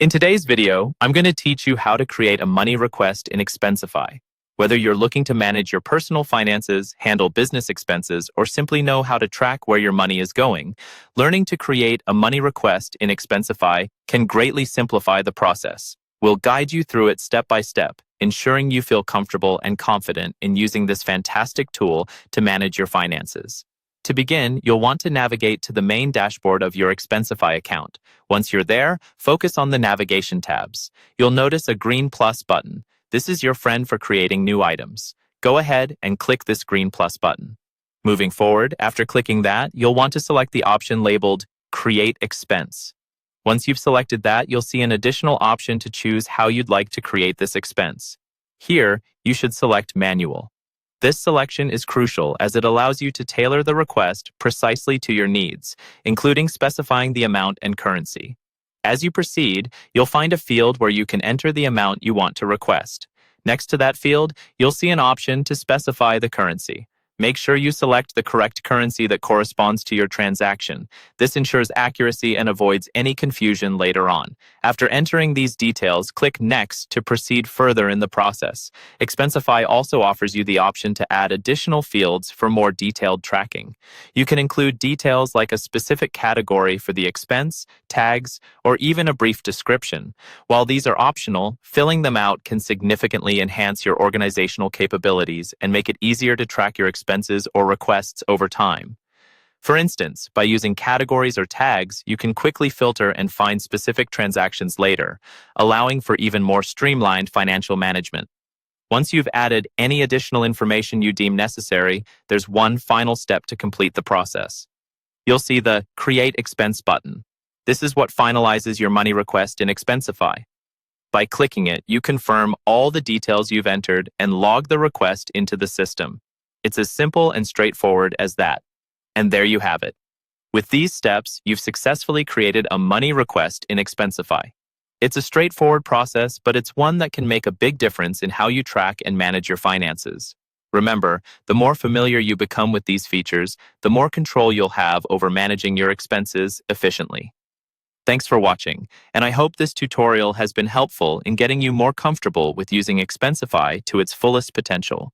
In today's video, I'm going to teach you how to create a money request in Expensify. Whether you're looking to manage your personal finances, handle business expenses, or simply know how to track where your money is going, learning to create a money request in Expensify can greatly simplify the process. We'll guide you through it step by step, ensuring you feel comfortable and confident in using this fantastic tool to manage your finances. To begin, you'll want to navigate to the main dashboard of your Expensify account. Once you're there, focus on the navigation tabs. You'll notice a green plus button. This is your friend for creating new items. Go ahead and click this green plus button. Moving forward, after clicking that, you'll want to select the option labeled Create Expense. Once you've selected that, you'll see an additional option to choose how you'd like to create this expense. Here, you should select Manual. This selection is crucial as it allows you to tailor the request precisely to your needs, including specifying the amount and currency. As you proceed, you'll find a field where you can enter the amount you want to request. Next to that field, you'll see an option to specify the currency. Make sure you select the correct currency that corresponds to your transaction. This ensures accuracy and avoids any confusion later on. After entering these details, click Next to proceed further in the process. Expensify also offers you the option to add additional fields for more detailed tracking. You can include details like a specific category for the expense, tags, or even a brief description. While these are optional, filling them out can significantly enhance your organizational capabilities and make it easier to track your expenses or requests over time. For instance, by using categories or tags, you can quickly filter and find specific transactions later, allowing for even more streamlined financial management. Once you've added any additional information you deem necessary, there's one final step to complete the process. You'll see the Create Expense button. This is what finalizes your money request in Expensify. By clicking it, you confirm all the details you've entered and log the request into the system. It's as simple and straightforward as that. And there you have it. With these steps, you've successfully created a money request in Expensify. It's a straightforward process, but it's one that can make a big difference in how you track and manage your finances. Remember, the more familiar you become with these features, the more control you'll have over managing your expenses efficiently. Thanks for watching, and I hope this tutorial has been helpful in getting you more comfortable with using Expensify to its fullest potential.